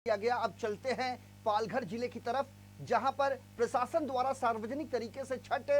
किया गया। अब चलते हैं पालघर जिले की तरफ, जहां पर प्रशासन द्वारा सार्वजनिक तरीके से छठ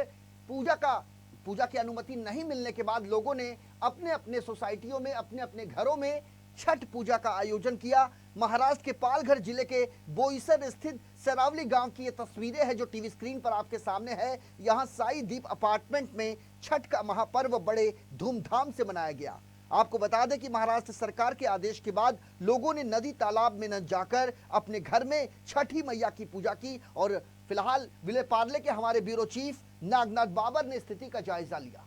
पूजा की अनुमति नहीं मिलने के बाद लोगों ने अपने अपने सोसाइटियों में, अपने अपने घरों में छठ पूजा का आयोजन किया। महाराष्ट्र के पालघर जिले के बोईसर स्थित सरावली गांव की ये तस्वीरें हैं जो टीवी स्क्रीन पर आपके सामने है। यहां साई दीप अपार्टमेंट में छठ का महापर्व बड़े धूमधाम से मनाया गया। आपको बता दें कि महाराष्ट्र सरकार के आदेश के बाद लोगों ने नदी तालाब में न जाकर अपने घर में छठी मैया की पूजा की। और फिलहाल विले पार्ले के हमारे ब्यूरो चीफ नागनाथ बाबर ने स्थिति का जायजा लिया।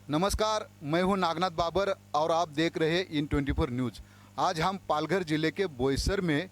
नमस्कार, मैं हूं नागनाथ बाबर और आप देख रहे हैं इन24 न्यूज़। आज हम पालघर जिले के बोईसर में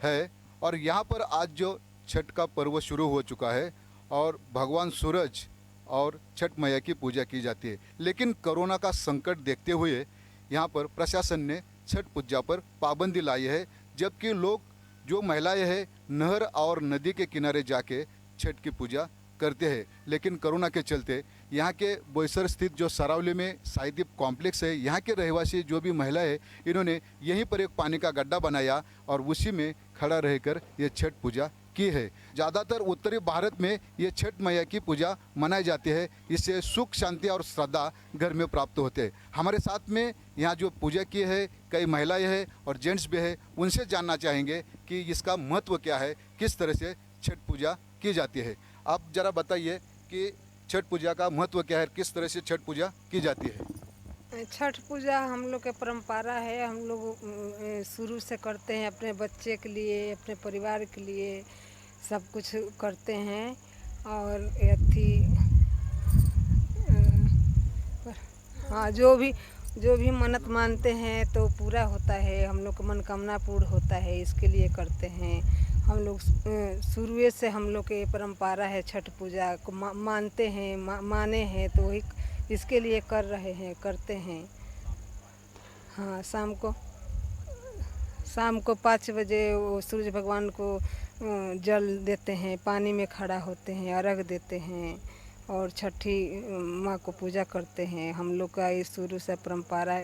है और यहां पर आज जो छठ का पर्व शुरू हो चुका है और भगवान सूरज और छठ मैया की पूजा की जाती है। लेकिन कोरोना का संकट देखते हुए यहाँ पर प्रशासन ने छठ पूजा पर पाबंदी लाई है, जबकि लोग जो महिलाएं हैं नहर और नदी के किनारे जाके छठ की पूजा करते हैं। लेकिन कोरोना के चलते यहाँ के बोईसर स्थित जो सरावली में साईदीप कॉम्प्लेक्स है, यहाँ के रहवासी जो भी महिलाएं हैं इन्होंने यहीं पर एक पानी का गड्ढा बनाया और उसी में खड़ा रहकर ये छठ पूजा की है। ज़्यादातर उत्तरी भारत में ये छठ मैया की पूजा मनाई जाती है। इससे सुख, शांति और श्रद्धा घर में प्राप्त होते हैं। हमारे साथ में यहाँ जो पूजा की है कई महिलाएं हैं और जेंट्स भी है, उनसे जानना चाहेंगे कि इसका महत्व क्या है, किस तरह से छठ पूजा की जाती है। आप ज़रा बताइए कि छठ पूजा का महत्व क्या है, किस तरह से छठ पूजा की जाती है। छठ पूजा हम लोग के परंपरा है। हम लोग शुरू से करते हैं, अपने बच्चे के लिए, अपने परिवार के लिए सब कुछ करते हैं। और हाँ, जो भी मन्नत मानते हैं तो पूरा होता है। हम लोग का मनोकामना पूर्ण होता है, इसके लिए करते हैं। हम लोग शुरू से हम लोग के परंपरा है, छठ पूजा को मानते हैं, माने हैं, तो वही इसके लिए करते हैं। हाँ, शाम को 5 बजे वो सूरज भगवान को जल देते हैं, पानी में खड़ा होते हैं, अर्घ देते हैं और छठी माँ को पूजा करते हैं। हम लोग का ये शुरू से परंपरा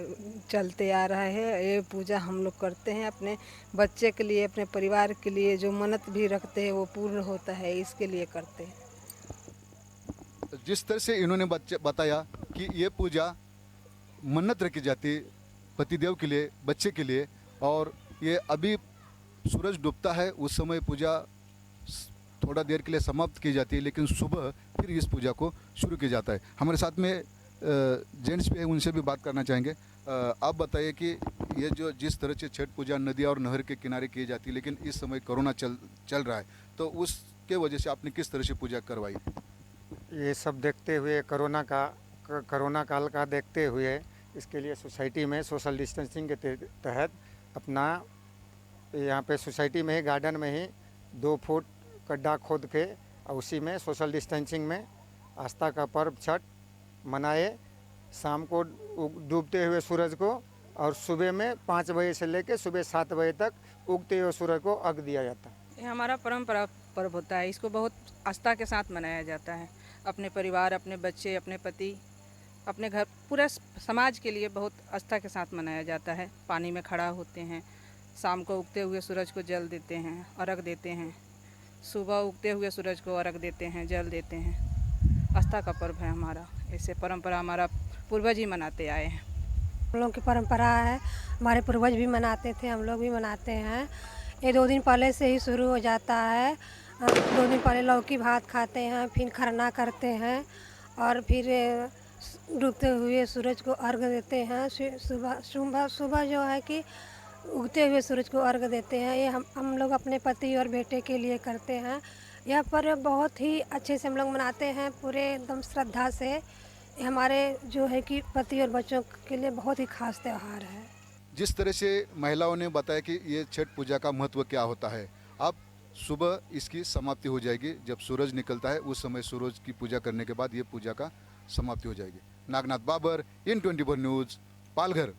चलते आ रहा है। ये पूजा हम लोग करते हैं अपने बच्चे के लिए, अपने परिवार के लिए। जो मन्नत भी रखते हैं वो पूर्ण होता है, इसके लिए करते हैं। जिस तरह से इन्होंने बताया कि ये पूजा मन्नत रखी जाती पतिदेव के लिए, बच्चे के लिए, और ये अभी सूरज डूबता है उस समय पूजा थोड़ा देर के लिए समाप्त की जाती है, लेकिन सुबह फिर इस पूजा को शुरू किया जाता है। हमारे साथ में जेंट्स भी है, उनसे भी बात करना चाहेंगे। आप बताइए कि ये जो जिस तरह से छठ पूजा नदी और नहर के किनारे की जाती है, लेकिन इस समय कोरोना चल रहा है, तो उसके वजह से आपने किस तरह से पूजा करवाई? ये सब देखते हुए कोरोना काल का देखते हुए इसके लिए सोसाइटी में सोशल डिस्टेंसिंग के तहत अपना यहाँ पे सोसाइटी में ही, गार्डन में ही 2 फुट गड्ढा खोद के और उसी में सोशल डिस्टेंसिंग में आस्था का पर्व छठ मनाए। शाम को डूबते हुए सूरज को और सुबह में 5 बजे से लेकर सुबह 7 बजे तक उगते हुए सूरज को अर्घ दिया जाता है। ये हमारा परंपरा पर्व होता है। इसको बहुत आस्था के साथ मनाया जाता है। अपने परिवार, अपने बच्चे, अपने पति, अपने घर, पूरा समाज के लिए बहुत आस्था के साथ मनाया जाता है। पानी में खड़ा होते हैं, शाम को उगते हुए सूरज को जल देते हैं, अर्घ देते हैं। सुबह उगते हुए सूरज को अर्घ देते हैं, जल देते हैं। आस्था का पर्व है हमारा। ऐसे परंपरा हमारा पूर्वज ही मनाते आए हैं। हम लोग की परंपरा है, हमारे पूर्वज भी मनाते थे, हम लोग भी मनाते हैं। ये 2 दिन पहले से ही शुरू हो जाता है। 2 दिन पहले लौकी भात खाते हैं, फिर खरना करते हैं और फिर डूबते हुए सूरज को अर्घ देते हैं। सुबह जो है कि उगते हुए सूरज को अर्घ देते हैं। ये हम लोग अपने पति और बेटे के लिए करते हैं। यह पर्व बहुत ही अच्छे से हम लोग मनाते हैं, पूरे एकदम श्रद्धा से। ये हमारे जो है कि पति और बच्चों के लिए बहुत ही खास त्यौहार है। जिस तरह से महिलाओं ने बताया कि ये छठ पूजा का महत्व क्या होता है, अब सुबह इसकी समाप्ति हो जाएगी। जब सूरज निकलता है उस समय सूरज की पूजा करने के बाद ये पूजा का समाप्ति हो जाएगी। नागनाथ बाबर, इन24 न्यूज़, पालघर।